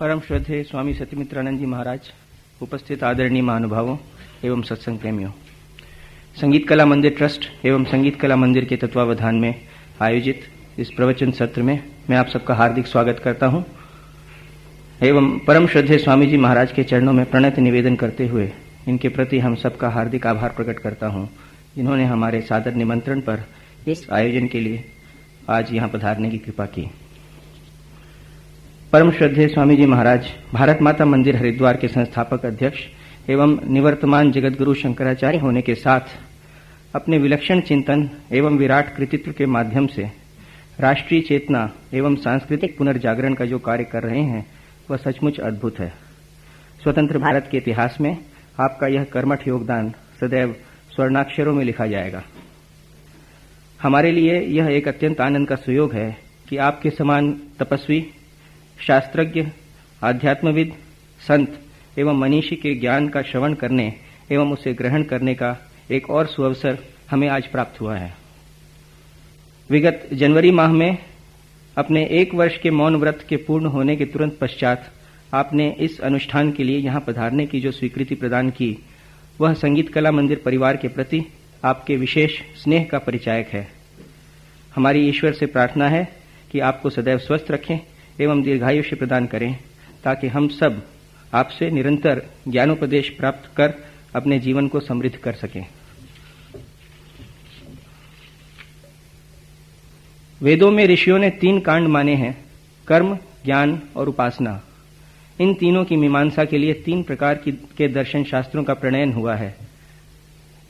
परम श्रद्धेय स्वामी सत्यमित्रानंद जी महाराज, उपस्थित आदरणीय महानुभावों एवं सत्संग प्रेमियों, संगीत कला मंदिर ट्रस्ट एवं संगीत कला मंदिर के तत्वावधान में आयोजित इस प्रवचन सत्र में मैं आप सबका हार्दिक स्वागत करता हूं एवं परम श्रद्धेय स्वामी जी महाराज के चरणों में प्रणति निवेदन करते हुए इनके प्रति हम सबका हार्दिक आभार प्रकट करता हूं, जिन्होंने हमारे सादर निमंत्रण पर इस आयोजन के लिए आज यहां पधारने की कृपा की। परम श्रद्धेय स्वामी जी महाराज भारत माता मंदिर हरिद्वार के संस्थापक अध्यक्ष एवं निवर्तमान जगतगुरु शंकराचार्य होने के साथ अपने विलक्षण चिंतन एवं विराट कृतित्व के माध्यम से राष्ट्रीय चेतना एवं सांस्कृतिक पुनर्जागरण का जो कार्य कर रहे हैं वह सचमुच अद्भुत है। स्वतंत्र भारत के इतिहास में आपका यह कर्मठ योगदान सदैव स्वर्णाक्षरों में लिखा जाएगा। हमारे लिए यह एक अत्यंत आनंद का सुयोग है कि आपके समान तपस्वी, शास्त्रज्ञ, आध्यात्मविद, संत एवं मनीषी के ज्ञान का श्रवण करने एवं उसे ग्रहण करने का एक और सुअवसर हमें आज प्राप्त हुआ है। विगत जनवरी माह में अपने 1 वर्ष के मौन व्रत के पूर्ण होने के तुरंत पश्चात आपने इस अनुष्ठान के लिए यहां पधारने की जो स्वीकृति प्रदान की, वह संगीत कला मंदिर परिवार के प्रति आपके विशेष स्नेह का परिचायक है। हमारी ईश्वर से प्रार्थना है कि आपको सदैव स्वस्थ रखें एवं दीर्घायुष्य प्रदान करें, ताकि हम सब आपसे निरंतर ज्ञानोपदेश प्राप्त कर अपने जीवन को समृद्ध कर सकें। वेदों में ऋषियों ने 3 कांड माने हैं, कर्म, ज्ञान और उपासना। इन तीनों की मीमांसा के लिए 3 प्रकार के दर्शन शास्त्रों का प्रणयन हुआ है।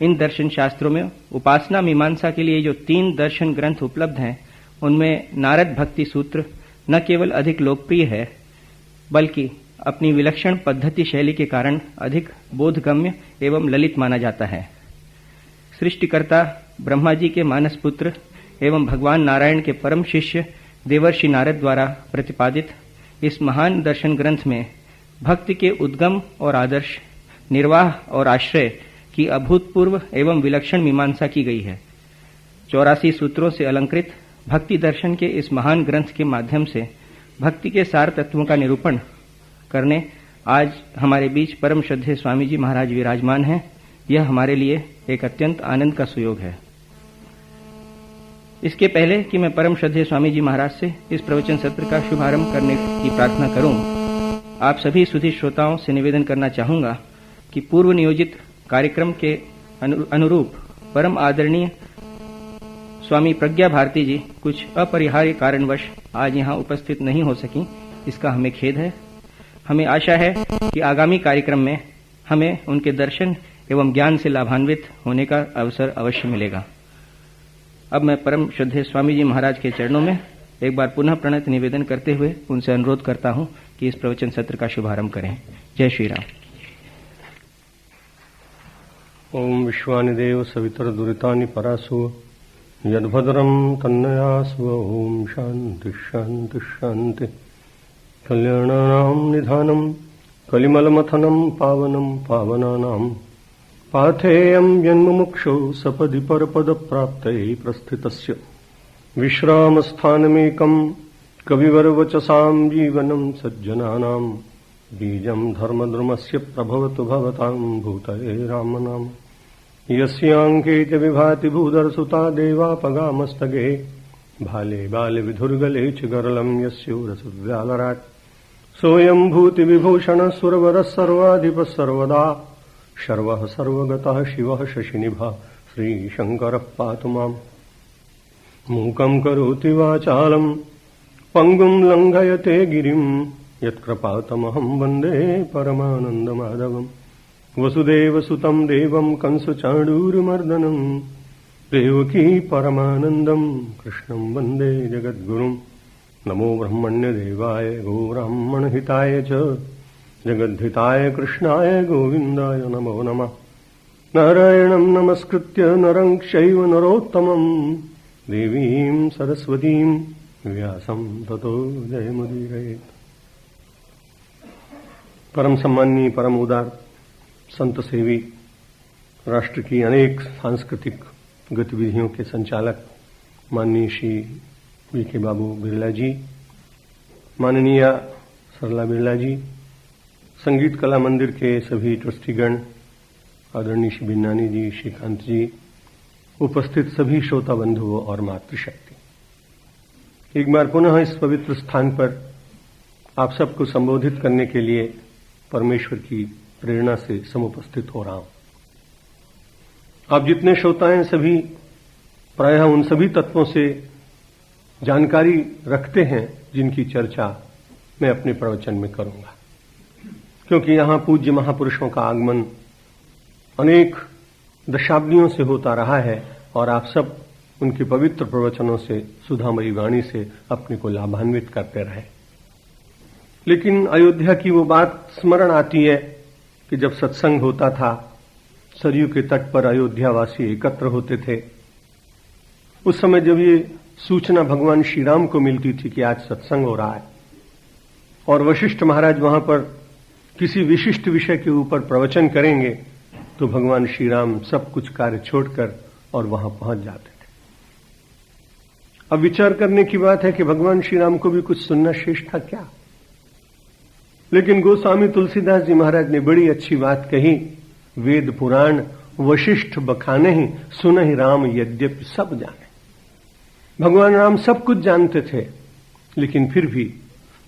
इन दर्शन शास्त्रों में उपासना मीमांसा के लिए जो 3 दर्शन ग्रंथ उपलब्ध हैं, उनमें नारद भक्ति सूत्र न केवल अधिक लोकप्रिय है, बल्कि अपनी विलक्षण पद्धति शैली के कारण अधिक बोधगम्य एवं ललित माना जाता है। सृष्टिकर्ता ब्रह्मा जी के मानस पुत्र एवं भगवान नारायण के परम शिष्य देवर्षि नारद द्वारा प्रतिपादित इस महान दर्शन ग्रंथ में भक्ति के उद्गम और आदर्श, निर्वाह और आश्रय की अभूतपूर्व एवं विलक्षण मीमांसा की गई है। 84 सूत्रों से अलंकृत भक्ति दर्शन के इस महान ग्रंथ के माध्यम से भक्ति के सार तत्वों का निरूपण करने आज हमारे बीच परम श्रद्धेय स्वामी जी महाराज विराजमान हैं। यह हमारे लिए एक अत्यंत आनंद का सुयोग है। इसके पहले कि मैं परम श्रद्धेय स्वामी जी महाराज से इस प्रवचन सत्र का शुभारंभ करने की प्रार्थना करूं, आप सभी सुधी श्रोताओं से निवेदन करना चाहूंगा कि पूर्व नियोजित कार्यक्रम के अनुरूप परम आदरणीय स्वामी प्रज्ञा भारती जी कुछ अपरिहार्य कारणवश आज यहां उपस्थित नहीं हो सकी। इसका हमें खेद है। हमें आशा है कि आगामी कार्यक्रम में हमें उनके दर्शन एवं ज्ञान से लाभान्वित होने का अवसर अवश्य मिलेगा। अब मैं परम श्रद्धेय स्वामी जी महाराज के चरणों में एक बार पुनः प्रणति निवेदन करते हुए उनसे अनुरोध करता हूं कि इस प्रवचन सत्र का शुभारंभ करें। जय श्री राम। ओम विश्वानि देव सवितर दुरितानि परासु यद्भद्रं तन्नयास्व। ओम शांति शांति शांति। कल्याणानां निधानं कलिमलमथनं पावनं पावनानां पाथेयं जन्ममुक्षौ सपदि परपदप्राप्तये प्रस्थितस्य विश्रामस्थानमेकं कविवरवचसां जीवनं सज्जनानां बीजं धर्मद्रुमस्य प्रभवतु भवतां भूतये रामनाम। यस्याङ्के च विभाति भूधरसुता देवापगामस्तगे भाले बाले विधुर्गले च गरलं यस्योरसव्यालराट् सोऽयं भूतिविभूषणः सुरवरः सर्वाधिपः सर्वदा शर्वः सर्वगतः शिवः शशिनिभः श्रीशङ्करः पातु माम्। मूकं करोति वाचालं पङ्गुं लङ्घयते गिरिं यत्कृपातमहं वन्दे परमानन्दमाधवम्। वसुदेवसुतं देवं कंसचाणूरमर्दनं देवकी परमानन्दं कृष्णं वन्दे जगद्गुरुं। नमो ब्रह्मण्यदेवाय गोब्राह्मणहिताय च जगद्धिताय कृष्णाय गोविन्दाय नमो नमः। नारायणं नमस्कृत्य नरं चैव नरोत्तमं देवीं सरस्वतीं व्यासं ततो जयमुदीरयेत्। परम सम्माननीय, परम उदार, संत सेवी, राष्ट्र की अनेक सांस्कृतिक गतिविधियों के संचालक माननीय श्री वी के बाबू बिरला जी, माननीय सरला बिरला जी, संगीत कला मंदिर के सभी ट्रस्टीगण, आदरणीय श्री बिन्नानी जी, श्रीकांत जी, उपस्थित सभी श्रोता बंधुओं और मातृशक्ति, एक बार पुनः इस पवित्र स्थान पर आप सबको संबोधित करने के लिए परमेश्वर की प्रेरणा से समुपस्थित हो रहा हूं। आप जितने श्रोता हैं सभी प्रायः उन सभी तत्वों से जानकारी रखते हैं जिनकी चर्चा मैं अपने प्रवचन में करूंगा, क्योंकि यहां पूज्य महापुरुषों का आगमन अनेक दशाब्दियों से होता रहा है और आप सब उनके पवित्र प्रवचनों से, सुधामयी वाणी से अपने को लाभान्वित करते रहे। लेकिन अयोध्या की वो बात स्मरण आती है कि जब सत्संग होता था, सरयू के तट पर अयोध्यावासी एकत्र होते थे। उस समय जब ये सूचना भगवान श्री राम को मिलती थी कि आज सत्संग हो रहा है और वशिष्ठ महाराज वहां पर किसी विशिष्ट विषय के ऊपर प्रवचन करेंगे, तो भगवान श्री राम सब कुछ कार्य छोड़कर और वहां पहुंच जाते थे। अब विचार करने की बात है कि भगवान श्री राम को भी कुछ सुनना शेष था क्या? लेकिन गोस्वामी तुलसीदास जी महाराज ने बड़ी अच्छी बात कही, वेद पुराण वशिष्ठ बखाने ही सुनहि राम यद्यपि सब जाने। भगवान राम सब कुछ जानते थे, लेकिन फिर भी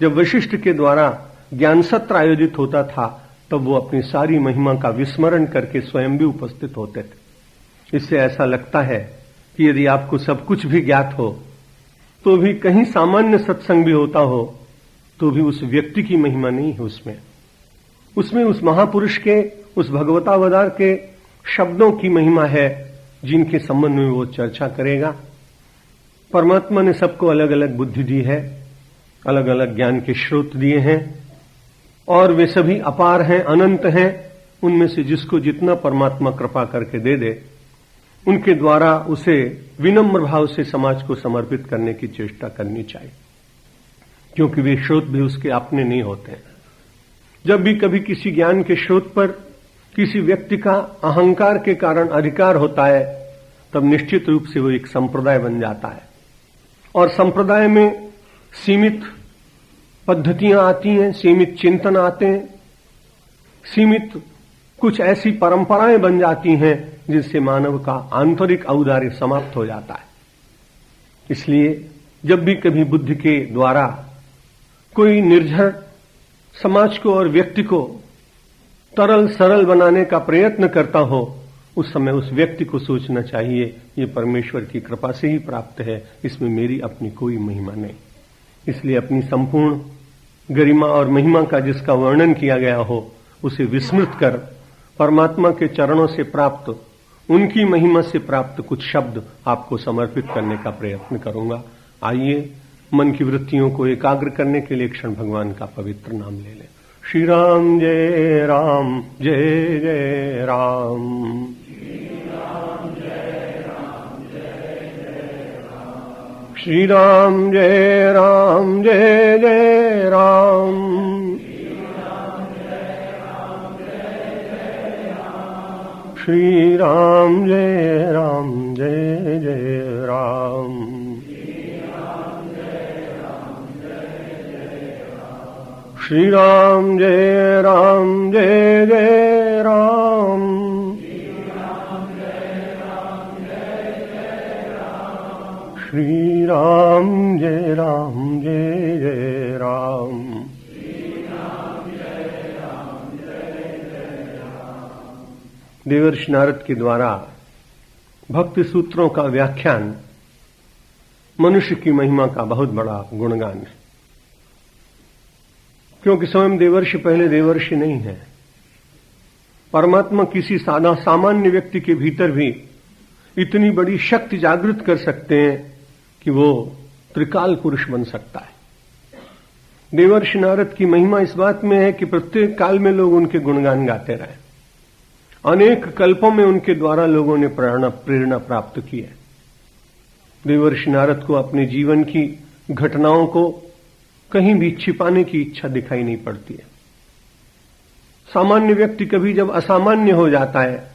जब वशिष्ठ के द्वारा ज्ञान सत्र आयोजित होता था तब वो अपनी सारी महिमा का विस्मरण करके स्वयं भी उपस्थित होते थे। इससे ऐसा लगता है कि यदि आपको सब कुछ भी ज्ञात हो तो भी कहीं सामान्य सत्संग भी होता हो तो भी उस व्यक्ति की महिमा नहीं है उसमें उस महापुरुष के, उस भगवतावतार के शब्दों की महिमा है जिनके संबंध में वो चर्चा करेगा। परमात्मा ने सबको अलग अलग बुद्धि दी है, अलग अलग ज्ञान के स्रोत दिए हैं और वे सभी अपार हैं, अनंत हैं। उनमें से जिसको जितना परमात्मा कृपा करके दे दे, उनके द्वारा उसे विनम्र भाव से समाज को समर्पित करने की चेष्टा करनी चाहिए, क्योंकि वे स्रोत भी उसके अपने नहीं होते हैं। जब भी कभी किसी ज्ञान के स्रोत पर किसी व्यक्ति का अहंकार के कारण अधिकार होता है, तब निश्चित रूप से वो एक संप्रदाय बन जाता है और संप्रदाय में सीमित पद्धतियां आती हैं, सीमित चिंतन आते हैं, सीमित कुछ ऐसी परंपराएं बन जाती हैं जिससे मानव का आंतरिक औदार्य समाप्त हो जाता है। इसलिए जब भी कभी बुद्धि के द्वारा कोई निर्झर समाज को और व्यक्ति को तरल सरल बनाने का प्रयत्न करता हो, उस समय उस व्यक्ति को सोचना चाहिए ये परमेश्वर की कृपा से ही प्राप्त है, इसमें मेरी अपनी कोई महिमा नहीं। इसलिए अपनी संपूर्ण गरिमा और महिमा का जिसका वर्णन किया गया हो उसे विस्मृत कर परमात्मा के चरणों से प्राप्त, उनकी महिमा से प्राप्त कुछ शब्द आपको समर्पित करने का प्रयत्न करूंगा। आइए मन की वृत्तियों को एकाग्र करने के लिए क्षण भगवान का पवित्र नाम ले लें। श्री राम जय राम, जय जय राम। श्री राम जय राम, जय जय राम। श्री राम जय राम, जय जय राम। श्री राम जय राम, जय जय राम। श्री राम जय राम, जय जय राम। देवर्षि नारद के द्वारा भक्ति सूत्रों का व्याख्यान मनुष्य की महिमा का बहुत बड़ा गुणगान है, क्योंकि स्वयं देवर्षि पहले देवर्षि नहीं है। परमात्मा किसी सादा सामान्य व्यक्ति के भीतर भी इतनी बड़ी शक्ति जागृत कर सकते हैं कि वो त्रिकाल पुरुष बन सकता है। देवर्षि नारद की महिमा इस बात में है कि प्रत्येक काल में लोग उनके गुणगान गाते रहे। अनेक कल्पों में उनके द्वारा लोगों ने प्रेरणा प्राप्त की है। देवर्षि नारद को अपने जीवन की घटनाओं को कहीं भी छिपाने की इच्छा दिखाई नहीं पड़ती है। सामान्य व्यक्ति कभी जब असामान्य हो जाता है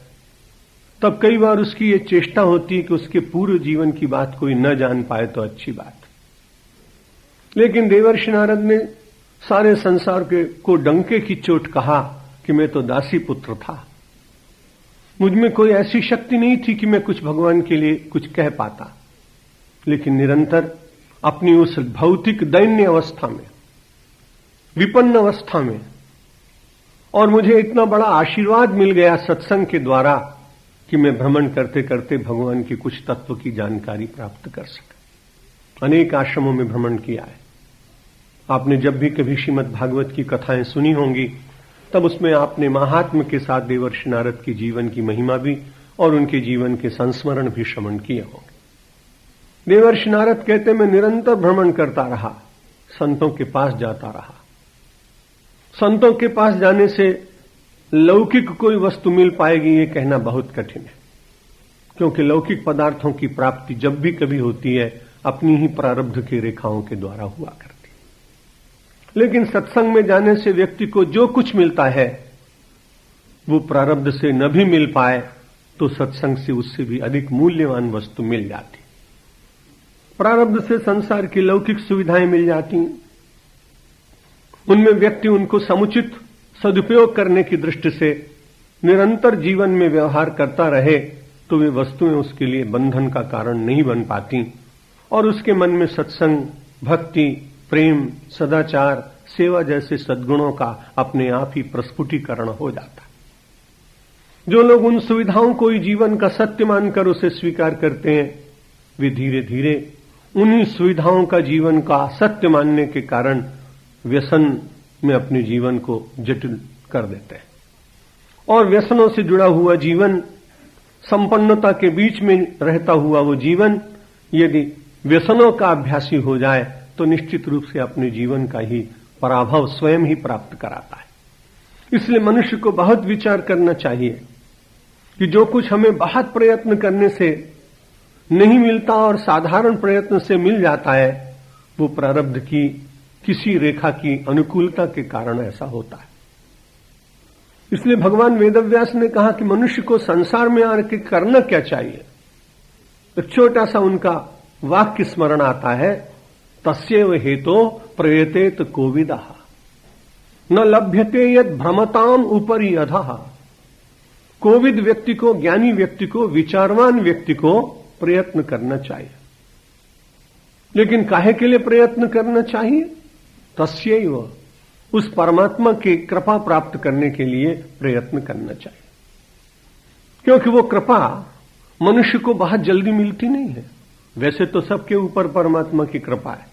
तब कई बार उसकी ये चेष्टा होती है कि उसके पूर्व जीवन की बात कोई न जान पाए तो अच्छी बात। लेकिन देवर्षि नारद ने सारे संसार को डंके की चोट कहा कि मैं तो दासी पुत्र था, मुझ में कोई ऐसी शक्ति नहीं थी कि मैं कुछ भगवान के लिए कुछ कह पाता। लेकिन निरंतर अपनी उस भौतिक दैन्य अवस्था में, विपन्न अवस्था में, और मुझे इतना बड़ा आशीर्वाद मिल गया सत्संग के द्वारा कि मैं भ्रमण करते करते भगवान के कुछ तत्व की जानकारी प्राप्त कर सका। अनेक आश्रमों में भ्रमण किया है। आपने जब भी कभी श्रीमद् भागवत की कथाएं सुनी होंगी तब उसमें आपने महात्म के साथ देवर्षि नारद के जीवन की महिमा भी और उनके जीवन के संस्मरण भी श्रवण किए होंगे। देवर्षि नारद कहते मैं निरंतर भ्रमण करता रहा, संतों के पास जाता रहा। संतों के पास जाने से लौकिक कोई वस्तु मिल पाएगी ये कहना बहुत कठिन है, क्योंकि लौकिक पदार्थों की प्राप्ति जब भी कभी होती है अपनी ही प्रारब्ध की रेखाओं के द्वारा हुआ करती है। लेकिन सत्संग में जाने से व्यक्ति को जो कुछ मिलता है वो प्रारब्ध से न भी मिल पाए तो सत्संग से उससे भी अधिक मूल्यवान वस्तु मिल जाती। प्रारब्ध से संसार की लौकिक सुविधाएं मिल जाती, उनमें व्यक्ति उनको समुचित सदुपयोग करने की दृष्टि से निरंतर जीवन में व्यवहार करता रहे तो वे वस्तुएं उसके लिए बंधन का कारण नहीं बन पाती और उसके मन में सत्संग, भक्ति, प्रेम, सदाचार, सेवा जैसे सद्गुणों का अपने आप ही प्रस्फुटीकरण हो जाता। जो लोग उन सुविधाओं को ही जीवन का सत्य मानकर उसे स्वीकार करते हैं वे धीरे धीरे उन्हीं सुविधाओं का जीवन का सत्य मानने के कारण व्यसन में अपने जीवन को जटिल कर देते हैं और व्यसनों से जुड़ा हुआ जीवन, संपन्नता के बीच में रहता हुआ वो जीवन यदि व्यसनों का अभ्यासी हो जाए तो निश्चित रूप से अपने जीवन का ही पराभव स्वयं ही प्राप्त कराता है। इसलिए मनुष्य को बहुत विचार करना चाहिए कि जो कुछ हमें बहुत प्रयत्न करने से नहीं मिलता और साधारण प्रयत्न से मिल जाता है वो प्रारब्ध की किसी रेखा की अनुकूलता के कारण ऐसा होता है। इसलिए भगवान वेदव्यास ने कहा कि मनुष्य को संसार में आके करना क्या चाहिए। एक छोटा सा उनका वाक्य स्मरण आता है, तस्यैव हेतो प्रयतेत कोविदः न लभ्यते यद भ्रमताम उपरि अधः। कोविद व्यक्ति को, ज्ञानी व्यक्ति को, विचारवान व्यक्ति को प्रयत्न करना चाहिए। लेकिन काहे के लिए प्रयत्न करना चाहिए? तस्यैव, उस परमात्मा की कृपा प्राप्त करने के लिए प्रयत्न करना चाहिए, क्योंकि वो कृपा मनुष्य को बहुत जल्दी मिलती नहीं है। वैसे तो सबके ऊपर परमात्मा की कृपा है,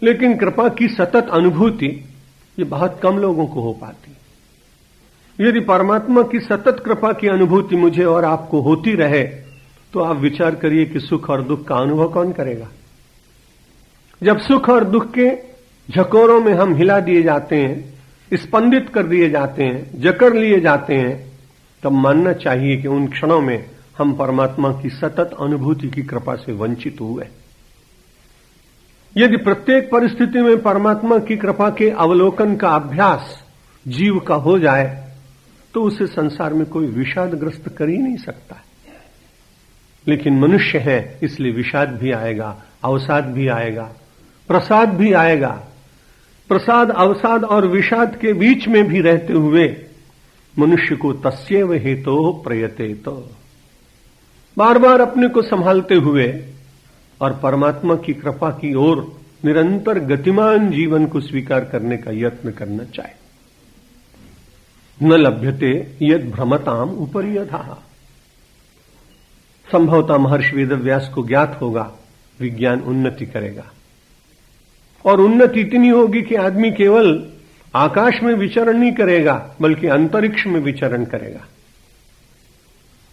लेकिन कृपा की सतत अनुभूति ये बहुत कम लोगों को हो पाती। यदि परमात्मा की सतत कृपा की अनुभूति मुझे और आपको होती रहे तो आप विचार करिए कि सुख और दुख का अनुभव कौन करेगा। जब सुख और दुख के झकोरों में हम हिला दिए जाते हैं, स्पंदित कर दिए जाते हैं, जकड़ लिए जाते हैं, तब मानना चाहिए कि उन क्षणों में हम परमात्मा की सतत अनुभूति की कृपा से वंचित हुए। यदि प्रत्येक परिस्थिति में परमात्मा की कृपा के अवलोकन का अभ्यास जीव का हो जाए तो उसे संसार में कोई विषादग्रस्त कर ही नहीं सकता। लेकिन मनुष्य है इसलिए विषाद भी आएगा, अवसाद भी आएगा, प्रसाद भी आएगा। प्रसाद, अवसाद और विषाद के बीच में भी रहते हुए मनुष्य को तस्यैव हेतो प्रयतेत, बार बार अपने को संभालते हुए और परमात्मा की कृपा की ओर निरंतर गतिमान जीवन को स्वीकार करने का यत्न करना चाहिए। न लभ्यते यद भ्रमताम उपरि अधः। संभवतः महर्षि वेदव्यास को ज्ञात होगा विज्ञान उन्नति करेगा और उन्नति इतनी होगी कि आदमी केवल आकाश में विचरण नहीं करेगा बल्कि अंतरिक्ष में विचरण करेगा।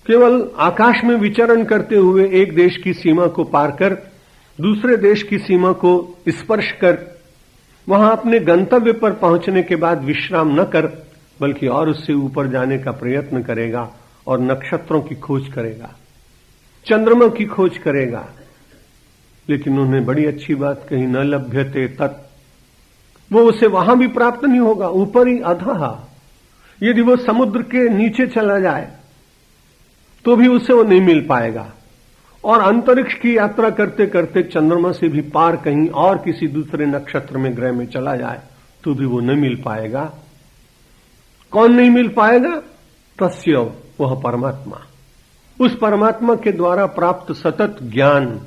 केवल आकाश में विचरण करते हुए एक देश की सीमा को पार कर दूसरे देश की सीमा को स्पर्श कर वहां अपने गंतव्य पर पहुंचने के बाद विश्राम न कर बल्कि और उससे ऊपर जाने का प्रयत्न करेगा और नक्षत्रों की खोज करेगा, चंद्रमा की खोज करेगा। लेकिन उन्होंने बड़ी अच्छी बात कही, न लभ्यते तत्, वो उसे वहां भी प्राप्त नहीं होगा। ऊपर ही अधः, यदि वो समुद्र के नीचे चला जाए तो भी उसे वो नहीं मिल पाएगा और अंतरिक्ष की यात्रा करते करते चंद्रमा से भी पार कहीं और किसी दूसरे नक्षत्र में, ग्रह में चला जाए तो भी वो न मिल पाएगा। कौन नहीं मिल पाएगा? तस्य, वह परमात्मा। उस परमात्मा के द्वारा प्राप्त सतत ज्ञान,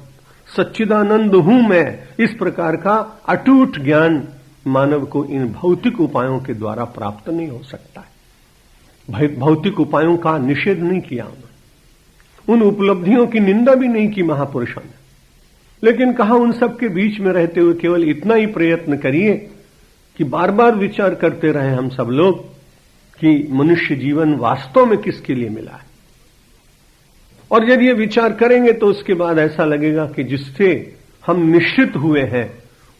सच्चिदानंद हूं मैं, इस प्रकार का अटूट ज्ञान मानव को इन भौतिक उपायों के द्वारा प्राप्त नहीं हो सकता है। भौतिक उपायों का निषेध नहीं किया उन्होंने, उन उपलब्धियों की निंदा भी नहीं की महापुरुषों ने, लेकिन कहा उन सब के बीच में रहते हुए केवल इतना ही प्रयत्न करिए कि बार बार विचार करते रहे हम सब लोग कि मनुष्य जीवन वास्तव में किसके लिए मिला है। और यदि ये विचार करेंगे तो उसके बाद ऐसा लगेगा कि जिससे हम निश्चित हुए हैं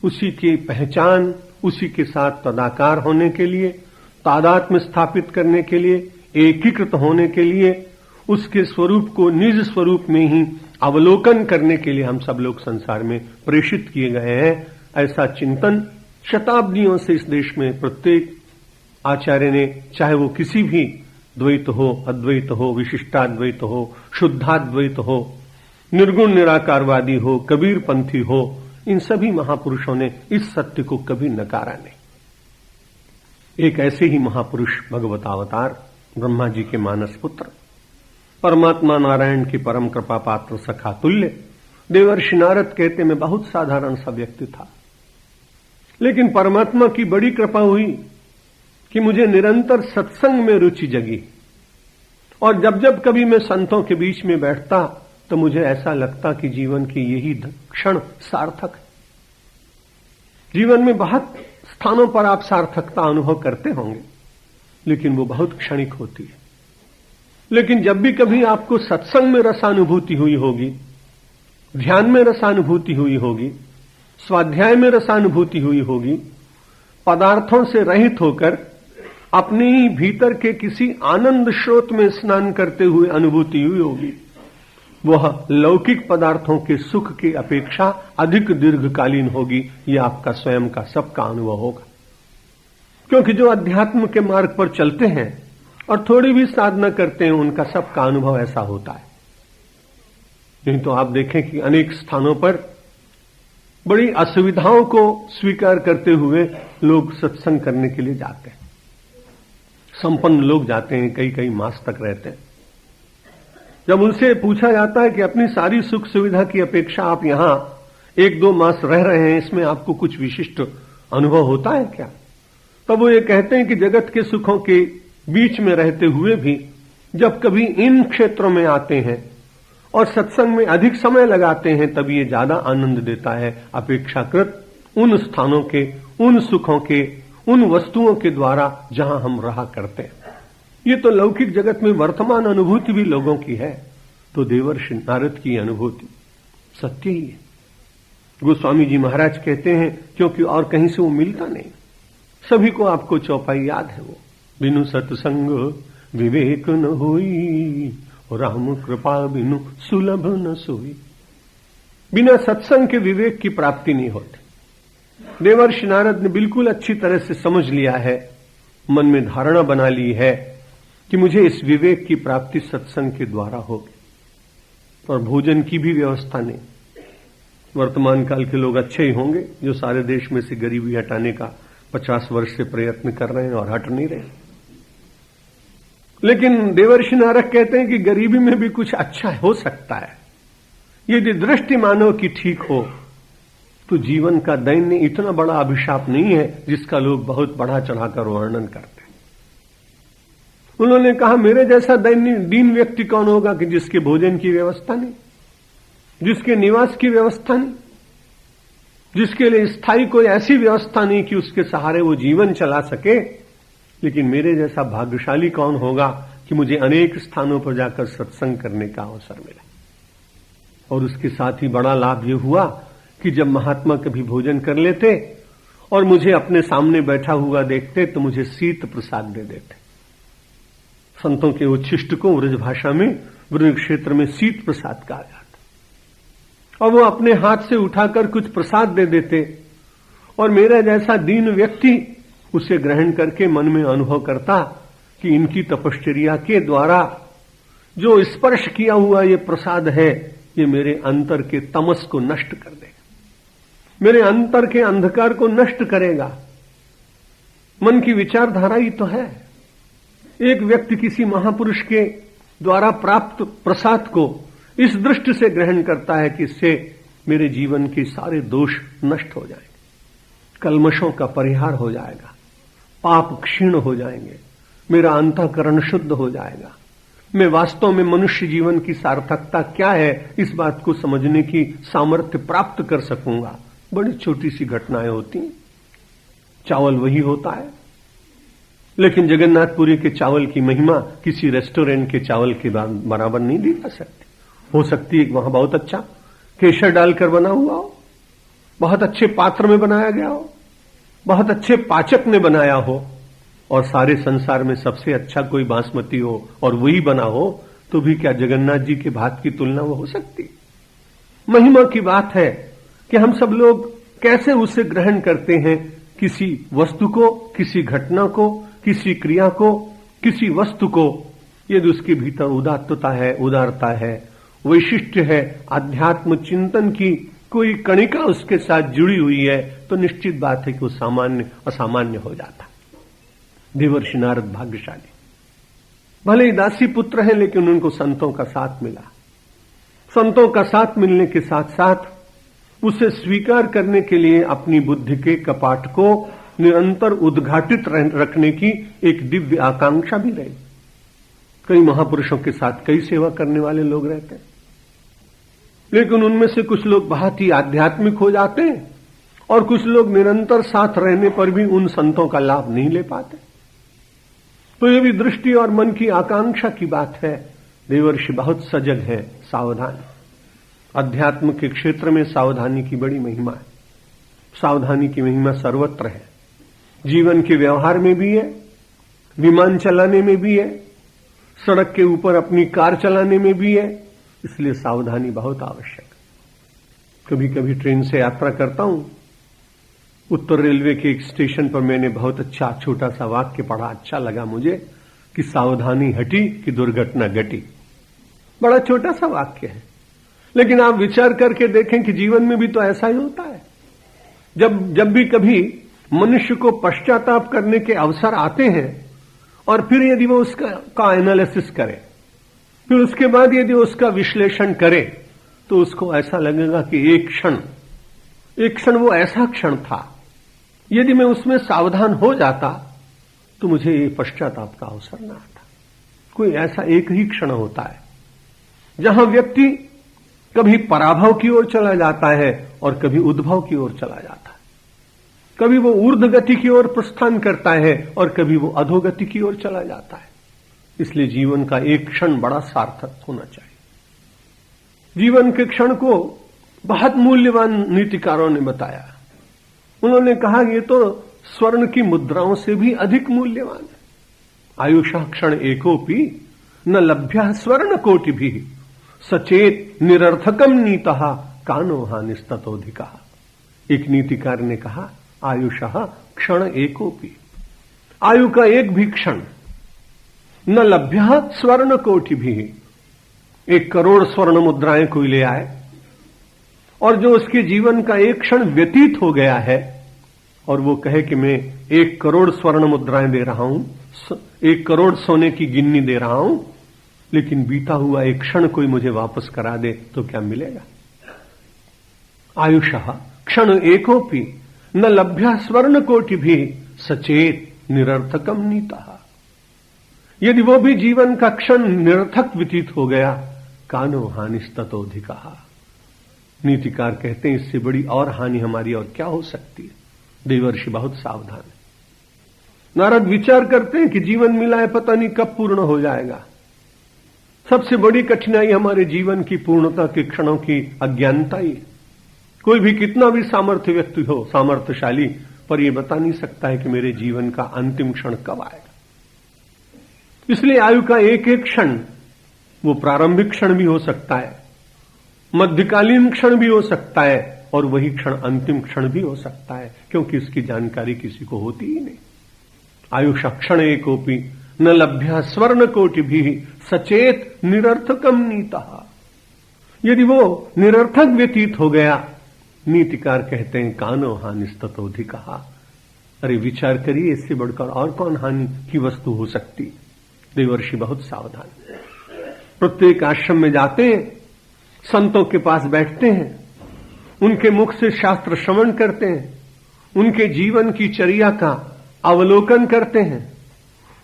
उसी की पहचान, उसी के साथ तदाकार होने के लिए, तादात्म्य स्थापित करने के लिए, एकीकृत होने के लिए, उसके स्वरूप को निज स्वरूप में ही अवलोकन करने के लिए हम सब लोग संसार में प्रेषित किए गए हैं। ऐसा चिंतन शताब्दियों से इस देश में प्रत्येक आचार्य ने, चाहे वो किसी भी द्वैत हो, अद्वैत हो, विशिष्टाद्वैत हो, शुद्धाद्वैत हो, निर्गुण निराकारवादी हो, कबीर पंथी हो, इन सभी महापुरुषों ने इस सत्य को कभी नकारा नहीं। एक ऐसे ही महापुरुष भगवतावतार ब्रह्मा जी के मानस पुत्र, परमात्मा नारायण की परम कृपा पात्र सखा तुल्य देवर्षि नारद कहते मैं बहुत साधारण सा व्यक्ति था, लेकिन परमात्मा की बड़ी कृपा हुई कि मुझे निरंतर सत्संग में रुचि जगी। और जब जब कभी मैं संतों के बीच में बैठता तो मुझे ऐसा लगता कि जीवन की यही क्षण सार्थक है। जीवन में बहुत स्थानों पर आप सार्थकता अनुभव करते होंगे, लेकिन वो बहुत क्षणिक होती है। लेकिन जब भी कभी आपको सत्संग में रसानुभूति हुई होगी, ध्यान में रसानुभूति हुई होगी, स्वाध्याय में रसानुभूति हुई होगी, पदार्थों से रहित होकर अपने ही भीतर के किसी आनंद स्रोत में स्नान करते हुए अनुभूति हुई होगी, वह लौकिक पदार्थों के सुख की अपेक्षा अधिक दीर्घकालीन होगी। यह आपका स्वयं का सबका अनुभव होगा, क्योंकि जो अध्यात्म के मार्ग पर चलते हैं और थोड़ी भी साधना करते हैं उनका सबका अनुभव ऐसा होता है। नहीं तो आप देखें कि अनेक स्थानों पर बड़ी असुविधाओं को स्वीकार करते हुए लोग सत्संग करने के लिए जाते हैं। संपन्न लोग जाते हैं, कई कई मास तक रहते हैं। जब उनसे पूछा जाता है कि अपनी सारी सुख सुविधा की अपेक्षा आप यहां 1-2 मास रह रहे हैं, इसमें आपको कुछ विशिष्ट अनुभव होता है क्या? तब वो ये कहते हैं कि जगत के सुखों के बीच में रहते हुए भी जब कभी इन क्षेत्रों में आते हैं और सत्संग में अधिक समय लगाते हैं, तब ये ज्यादा आनंद देता है अपेक्षाकृत उन स्थानों के, उन सुखों के, उन वस्तुओं के द्वारा जहां हम रहा करते हैं। ये तो लौकिक जगत में वर्तमान अनुभूति भी लोगों की है, तो देवर्षि नारद की अनुभूति सत्य ही है। गोस्वामी जी महाराज कहते हैं क्योंकि और कहीं से वो मिलता नहीं। सभी को आपको चौपाई याद है, वो बिनु सत्संग विवेक न होई, राम कृपा बिनु सुलभ न सोई। बिना सत्संग के विवेक की प्राप्ति नहीं होती। देवर्षि नारद ने बिल्कुल अच्छी तरह से समझ लिया है, मन में धारणा बना ली है कि मुझे इस विवेक की प्राप्ति सत्संग के द्वारा होगी। और भोजन की भी व्यवस्था नहीं। वर्तमान काल के लोग अच्छे ही होंगे जो सारे देश में से गरीबी हटाने का 50 वर्ष से प्रयत्न कर रहे हैं और हट नहीं रहे। लेकिन देवर्षि नारद कहते हैं कि गरीबी में भी कुछ अच्छा हो सकता है। यदि दृष्टि मानव की ठीक हो तो जीवन का दैन्य इतना बड़ा अभिशाप नहीं है जिसका लोग बहुत बढ़ा चढ़ाकर वर्णन करते हैं। उन्होंने कहा मेरे जैसा दैन्य दीन व्यक्ति कौन होगा कि जिसके भोजन की व्यवस्था नहीं, जिसके निवास की व्यवस्था नहीं, जिसके लिए स्थायी कोई ऐसी व्यवस्था नहीं कि उसके सहारे वो जीवन चला सके। लेकिन मेरे जैसा भाग्यशाली कौन होगा कि मुझे अनेक स्थानों पर जाकर सत्संग करने का अवसर मिला। और उसके साथ ही बड़ा लाभ ये हुआ कि जब महात्मा कभी भोजन कर लेते और मुझे अपने सामने बैठा हुआ देखते तो मुझे शीत प्रसाद दे देते। संतों के उच्छिष्ट को व्रज भाषा में व्रज क्षेत्र में शीत प्रसाद कहा जाता, और वो अपने हाथ से उठाकर कुछ प्रसाद दे देते और मेरा जैसा दीन व्यक्ति उसे ग्रहण करके मन में अनुभव करता कि इनकी तपश्चर्या के द्वारा जो स्पर्श किया हुआ ये प्रसाद है, ये मेरे अंतर के तमस को नष्ट कर देगा, मेरे अंतर के अंधकार को नष्ट करेगा। मन की विचारधारा ही तो है। एक व्यक्ति किसी महापुरुष के द्वारा प्राप्त प्रसाद को इस दृष्टि से ग्रहण करता है कि इससे मेरे जीवन के सारे दोष नष्ट हो जाएंगे, कल्मशों का परिहार हो जाएगा, पाप क्षीण हो जाएंगे, मेरा अंतःकरण शुद्ध हो जाएगा, मैं वास्तव में मनुष्य जीवन की सार्थकता क्या है इस बात को समझने की सामर्थ्य प्राप्त कर सकूंगा। बड़ी छोटी सी घटनाएं होती हैं। चावल वही होता है, लेकिन जगन्नाथपुरी के चावल की महिमा किसी रेस्टोरेंट के चावल के बराबर नहीं दी जा सकती। हो सकती है वहां बहुत अच्छा केसर डालकर बना हुआ हो, बहुत अच्छे पात्र में बनाया गया हो, बहुत अच्छे पाचक ने बनाया हो, और सारे संसार में सबसे अच्छा कोई बासमती हो और वही बना हो, तो भी क्या जगन्नाथ जी के भात की तुलना वो हो सकती? महिमा की बात है कि हम सब लोग कैसे उसे ग्रहण करते हैं, किसी वस्तु को, किसी घटना को, किसी क्रिया को, किसी वस्तु को। यदि उसके भीतर उदात्तता है, उदारता है, वैशिष्ट्य है, आध्यात्म चिंतन की कोई कणिका उसके साथ जुड़ी हुई है, तो निश्चित बात है कि वो सामान्य असामान्य हो जाता है। देवर्षि नारद भाग्यशाली, भले ही दासी पुत्र हैं, लेकिन उनको संतों का साथ मिला। संतों का साथ मिलने के साथ साथ उसे स्वीकार करने के लिए अपनी बुद्धि के कपाट को निरंतर उद्घाटित रखने की एक दिव्य आकांक्षा भी रही। कई महापुरुषों के साथ कई सेवा करने वाले लोग रहते हैं, लेकिन उनमें से कुछ लोग बहुत ही आध्यात्मिक हो जाते हैं और कुछ लोग निरंतर साथ रहने पर भी उन संतों का लाभ नहीं ले पाते। तो ये भी दृष्टि और मन की आकांक्षा की बात है। देवर्षि बहुत सजग है, सावधान। अध्यात्म के क्षेत्र में सावधानी की बड़ी महिमा है। सावधानी की महिमा सर्वत्र है, जीवन के व्यवहार में भी है, विमान चलाने में भी है, सड़क के ऊपर अपनी कार चलाने में भी है। इसलिए सावधानी बहुत आवश्यक है। कभी कभी ट्रेन से यात्रा करता हूं, उत्तर रेलवे के एक स्टेशन पर मैंने बहुत अच्छा छोटा सा वाक्य पढ़ा, अच्छा लगा मुझे, कि सावधानी हटी कि दुर्घटना घटी। बड़ा छोटा सा वाक्य है, लेकिन आप विचार करके देखें कि जीवन में भी तो ऐसा ही होता है। जब भी कभी मनुष्य को पश्चाताप करने के अवसर आते हैं और फिर यदि वो उसका एनालिसिस करे, फिर उसके बाद यदि उसका विश्लेषण करे, तो उसको ऐसा लगेगा कि एक क्षण वो ऐसा क्षण था, यदि मैं उसमें सावधान हो जाता तो मुझे ये पश्चाताप का अवसर न आता। कोई ऐसा एक ही क्षण होता है जहां व्यक्ति कभी पराभव की ओर चला जाता है और कभी उद्भव की ओर चला जाता है। कभी वो ऊर्ध्व गति की ओर प्रस्थान करता है और कभी वो अधोगति की ओर चला जाता है। इसलिए जीवन का एक क्षण बड़ा सार्थक होना चाहिए। जीवन के क्षण को बहुत मूल्यवान नीतिकारों ने बताया। उन्होंने कहा ये तो स्वर्ण की मुद्राओं से भी अधिक मूल्यवान है। आयुषा क्षण एकोपि न लभ्य स्वर्ण कोटि भी सचेत निरर्थकम नीतः कानो हानिस्ततोधिका। एक नीतिकार ने कहा आयुषा क्षण एकोपि, आयु का एक भी क्षण, न लभ्य स्वर्ण कोटि भी, 1 करोड़ स्वर्ण मुद्राएं कोई ले आए और जो उसके जीवन का एक क्षण व्यतीत हो गया है और वो कहे कि मैं 1 करोड़ स्वर्ण मुद्राएं दे रहा हूं, 1 करोड़ सोने की गिन्नी दे रहा हूं, लेकिन बीता हुआ एक क्षण कोई मुझे वापस करा दे तो क्या मिलेगा? आयुषः क्षण एकोपि न लभ्य स्वर्ण कोटि भी सचेत निरर्थकम नीतः। यदि वो भी जीवन का क्षण निरर्थक व्यतीत हो गया, कानो हानिस्ततोधिका। नीतिकार कहते हैं इससे बड़ी और हानि हमारी और क्या हो सकती है। देवर्षि बहुत सावधान है। नारद विचार करते हैं कि जीवन मिला है, पता नहीं कब पूर्ण हो जाएगा। सबसे बड़ी कठिनाई हमारे जीवन की पूर्णता के क्षणों की अज्ञानता ही है। कोई भी कितना भी सामर्थ्य व्यक्ति हो, सामर्थ्यशाली, पर यह बता नहीं सकता है कि मेरे जीवन का अंतिम क्षण कब आएगा। इसलिए आयु का एक एक क्षण वो प्रारंभिक क्षण भी हो सकता है, मध्यकालीन क्षण भी हो सकता है और वही क्षण अंतिम क्षण भी हो सकता है, क्योंकि इसकी जानकारी किसी को होती ही नहीं। आयुष क्षण एकोपि न लभ्य स्वर्ण कोटि भी सचेत निरर्थकम नीतः। यदि वो निरर्थक व्यतीत हो गया, नीतिकार कहते हैं कानो हानिस्ततोधिका, अरे विचार करिए, इससे बढ़कर और कौन हानि की वस्तु हो सकती। देवर्षि बहुत सावधान, प्रत्येक आश्रम में जाते हैं, संतों के पास बैठते हैं, उनके मुख से शास्त्र श्रवण करते हैं, उनके जीवन की चर्या का अवलोकन करते हैं,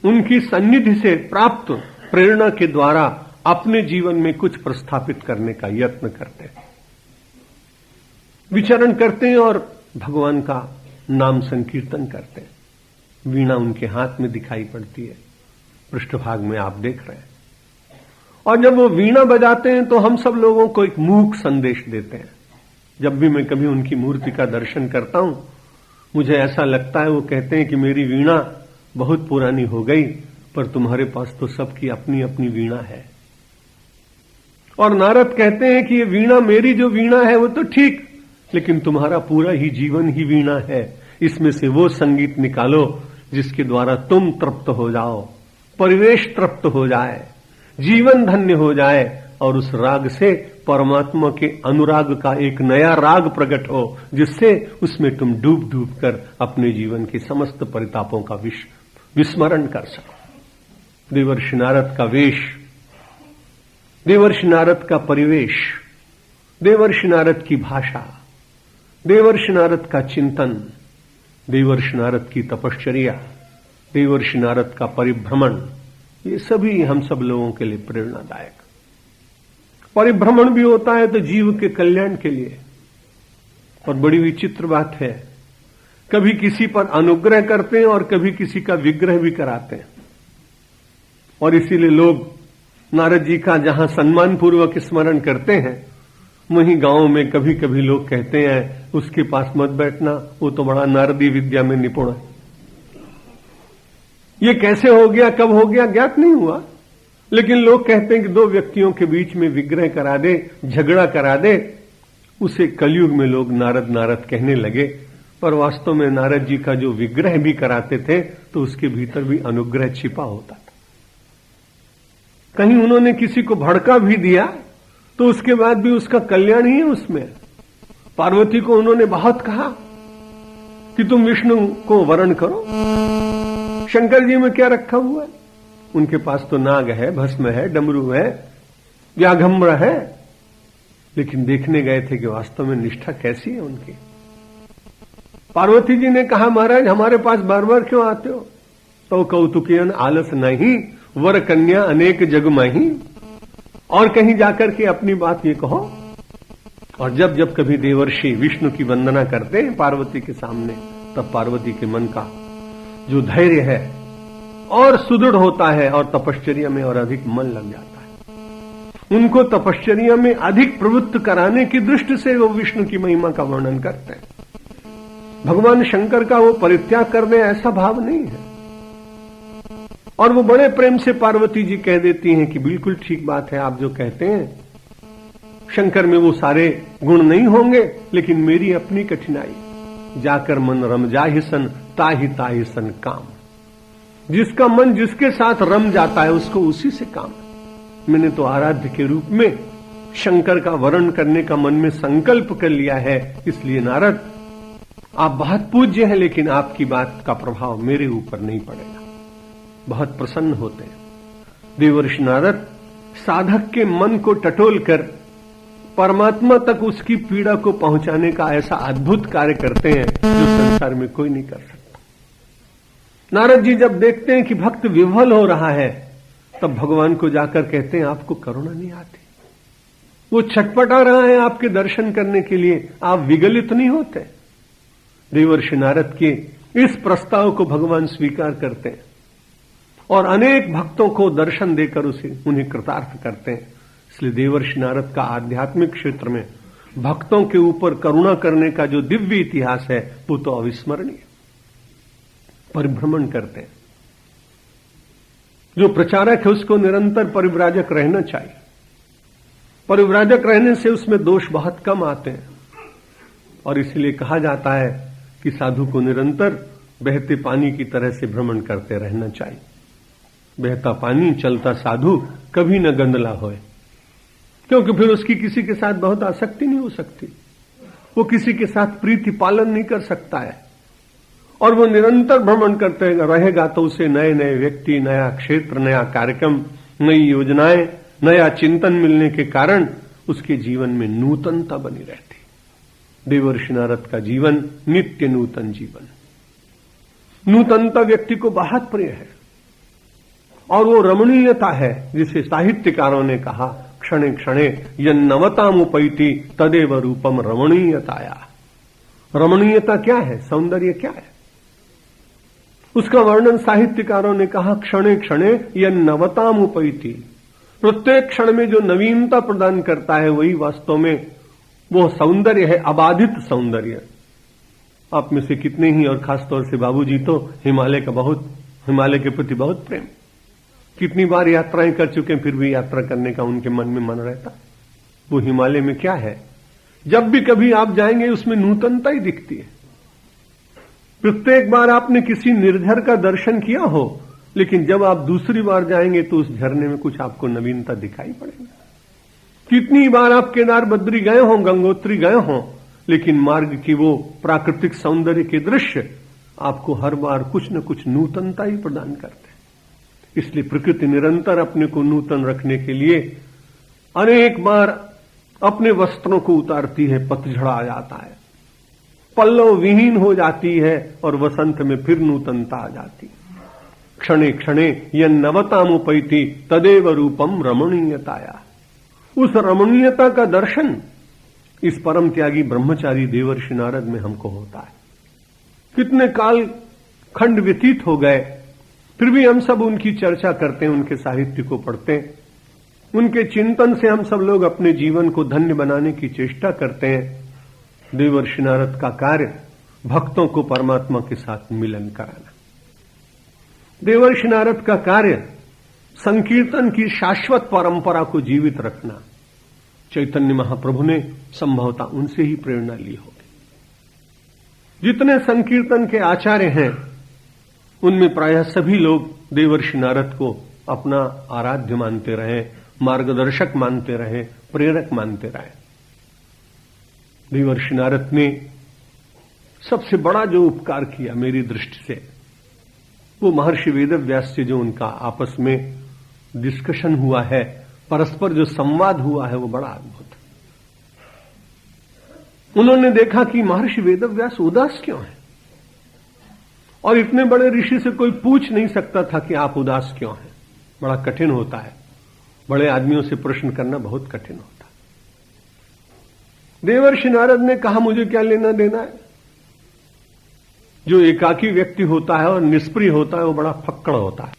उनकी सन्निधि से प्राप्त प्रेरणा के द्वारा अपने जीवन में कुछ प्रस्थापित करने का यत्न करते हैं, विचरण करते हैं और भगवान का नाम संकीर्तन करते हैं। वीणा उनके हाथ में दिखाई पड़ती है, पृष्ठभाग में आप देख रहे हैं। और जब वो वीणा बजाते हैं तो हम सब लोगों को एक मूक संदेश देते हैं। जब भी मैं कभी उनकी मूर्ति का दर्शन करता हूं, मुझे ऐसा लगता है वो कहते हैं कि मेरी वीणा बहुत पुरानी हो गई, पर तुम्हारे पास तो सबकी अपनी अपनी वीणा है। और नारद कहते हैं कि ये वीणा, मेरी जो वीणा है वो तो ठीक, लेकिन तुम्हारा पूरा ही जीवन ही वीणा है। इसमें से वो संगीत निकालो जिसके द्वारा तुम तृप्त हो जाओ, परिवेश तृप्त हो जाए, जीवन धन्य हो जाए, और उस राग से परमात्मा के अनुराग का एक नया राग प्रकट हो, जिससे उसमें तुम डूब डूब कर अपने जीवन के समस्त परितापों का विस्मरण कर सको। देवर्षि नारद का वेश, देवर्षि नारद का परिवेश, देवर्षि नारद की भाषा, देवर्षि नारद का चिंतन, देवर्षि नारद की तपश्चर्या, देवर्षि नारद का परिभ्रमण, ये सभी हम सब लोगों के लिए प्रेरणादायक। परिभ्रमण भी होता है तो जीव के कल्याण के लिए। और बड़ी विचित्र बात है, कभी किसी पर अनुग्रह करते हैं और कभी किसी का विग्रह भी कराते हैं। और इसीलिए लोग नारद जी का जहां सम्मान पूर्वक स्मरण करते हैं, वहीं गांव में कभी कभी लोग कहते हैं उसके पास मत बैठना, वो तो बड़ा नारदी विद्या में निपुण है। ये कैसे हो गया, कब हो गया, ज्ञात नहीं हुआ, लेकिन लोग कहते हैं कि दो व्यक्तियों के बीच में विग्रह करा दे, झगड़ा करा दे, उसे कलयुग में लोग नारद नारद कहने लगे। पर वास्तव में नारद जी का जो विग्रह भी कराते थे तो उसके भीतर भी अनुग्रह छिपा होता था। कहीं उन्होंने किसी को भड़का भी दिया तो उसके बाद भी उसका कल्याण ही है उसमें। पार्वती को उन्होंने बहुत कहा कि तुम विष्णु को वरण करो, शंकर जी में क्या रखा हुआ है? उनके पास तो नाग है, भस्म है, डमरू है, व्याघम्र है, लेकिन देखने गए थे कि वास्तव में निष्ठा कैसी है उनकी। पार्वती जी ने कहा, महाराज हमारे पास बार बार क्यों आते हो? तो कौतुकियन आलस नहीं, वर कन्या अनेक जग माही, और कहीं जाकर के अपनी बात ये कहो। और जब जब कभी देवर्षि विष्णु की वंदना करते हैं पार्वती के सामने, तब पार्वती के मन का जो धैर्य है और सुदृढ़ होता है और तपश्चर्या में और अधिक मन लग जाता है। उनको तपश्चर्या में अधिक प्रवृत्त कराने की दृष्टि से वो विष्णु की महिमा का वर्णन करते हैं। भगवान शंकर का वो परित्याग कर दे, ऐसा भाव नहीं है। और वो बड़े प्रेम से पार्वती जी कह देती हैं कि बिल्कुल ठीक बात है आप जो कहते हैं, शंकर में वो सारे गुण नहीं होंगे, लेकिन मेरी अपनी कठिनाई, जाकर मन रम जाहि सन ताहि सन काम। जिसका मन जिसके साथ रम जाता है उसको उसी से काम। मैंने तो आराध्य के रूप में शंकर का वर्ण करने का मन में संकल्प कर लिया है, इसलिए नारद आप बहुत पूज्य हैं, लेकिन आपकी बात का प्रभाव मेरे ऊपर नहीं पड़ेगा। बहुत प्रसन्न होते हैं। देवर्षि नारद साधक के मन को टटोल कर परमात्मा तक उसकी पीड़ा को पहुंचाने का ऐसा अद्भुत कार्य करते हैं जो संसार में कोई नहीं कर सकता। नारद जी जब देखते हैं कि भक्त विह्वल हो रहा है, तब भगवान को जाकर कहते हैं आपको करुणा नहीं आती? वो छटपटा रहा है आपके दर्शन करने के लिए, आप विगलित नहीं होते? देवर्षि नारद के इस प्रस्ताव को भगवान स्वीकार करते हैं और अनेक भक्तों को दर्शन देकर उन्हें कृतार्थ करते हैं। इसलिए देवर्षि नारद का आध्यात्मिक क्षेत्र में भक्तों के ऊपर करुणा करने का जो दिव्य इतिहास है वो तो अविस्मरणीय। परिभ्रमण करते हैं, जो प्रचारक है उसको निरंतर परिव्राजक रहना चाहिए। परिव्राजक रहने से उसमें दोष बहुत कम आते हैं, और इसलिए कहा जाता है कि साधु को निरंतर बहते पानी की तरह से भ्रमण करते रहना चाहिए। बहता पानी चलता साधु कभी न गंदला होए, क्योंकि फिर उसकी किसी के साथ बहुत आसक्ति नहीं हो सकती, वो किसी के साथ प्रीति पालन नहीं कर सकता है, और वो निरंतर भ्रमण करते रहेगा तो उसे नए नए व्यक्ति, नया क्षेत्र, नया कार्यक्रम, नई योजनाएं, नया चिंतन मिलने के कारण उसके जीवन में नूतनता बनी रहती। देवर्षि नारद का जीवन नित्य नूतन जीवन। नूतनता व्यक्ति को बहुत प्रिय है और वो रमणीयता है जिसे साहित्यकारों ने कहा क्षणे क्षणे यन्नवतामुपैति तदेव रूपम रमणीयताया। रमणीयता क्या है? सौंदर्य क्या है? उसका वर्णन साहित्यकारों ने कहा क्षणे क्षणे यन्नवतामुपैति। प्रत्येक क्षण में जो नवीनता प्रदान करता है वही वास्तव में वो सौंदर्य है, अबाधित सौंदर्य। आप में से कितने ही, और खासतौर से बाबूजी तो हिमालय के प्रति बहुत प्रेम। कितनी बार यात्राएं कर चुके हैं, फिर भी यात्रा करने का उनके मन में मन रहता। वो हिमालय में क्या है, जब भी कभी आप जाएंगे उसमें नूतनता ही दिखती है। प्रत्येक बार आपने किसी निर्झर का दर्शन किया हो, लेकिन जब आप दूसरी बार जाएंगे तो उस झरने में कुछ आपको नवीनता दिखाई पड़ेगी। कितनी बार आप केदार बद्री गए हों, गंगोत्री गए हों, लेकिन मार्ग की वो प्राकृतिक सौंदर्य के दृश्य आपको हर बार कुछ न कुछ नूतनता ही प्रदान करते हैं। इसलिए प्रकृति निरंतर अपने को नूतन रखने के लिए अनेक बार अपने वस्त्रों को उतारती है। पतझड़ आ जाता है, पल्लव विहीन हो जाती है और वसंत में फिर नूतनता आ जाती। क्षणे क्षणे यन्नवतामुपैति तदेव रूपम रमणीयताया। उस रमणीयता का दर्शन इस परम त्यागी ब्रह्मचारी देवर्षि नारद में हमको होता है। कितने काल खंड व्यतीत हो गए, फिर भी हम सब उनकी चर्चा करते हैं, उनके साहित्य को पढ़ते हैं। उनके चिंतन से हम सब लोग अपने जीवन को धन्य बनाने की चेष्टा करते हैं। देवर्षि नारद का कार्य भक्तों को परमात्मा के साथ मिलन कराना। देवर्षि नारद का कार्य संकीर्तन की शाश्वत परंपरा को जीवित रखना। चैतन्य महाप्रभु ने संभवतः उनसे ही प्रेरणा ली होगी। जितने संकीर्तन के आचार्य हैं उनमें प्रायः सभी लोग देवर्षि नारद को अपना आराध्य मानते रहे, मार्गदर्शक मानते रहे, प्रेरक मानते रहे। देवर्षि नारद ने सबसे बड़ा जो उपकार किया मेरी दृष्टि से, वो महर्षि वेदव्यास से जो उनका आपस में डिस्कशन हुआ है, परस्पर जो संवाद हुआ है, वो बड़ा अद्भुत है। उन्होंने देखा कि महर्षि वेदव्यास उदास क्यों है, और इतने बड़े ऋषि से कोई पूछ नहीं सकता था कि आप उदास क्यों हैं। बड़ा कठिन होता है, बड़े आदमियों से प्रश्न करना बहुत कठिन होता है। देवर्षि नारद ने कहा मुझे क्या लेना देना है। जो एकाकी व्यक्ति होता है और निष्प्रिय होता है वो बड़ा फक्कड़ होता है।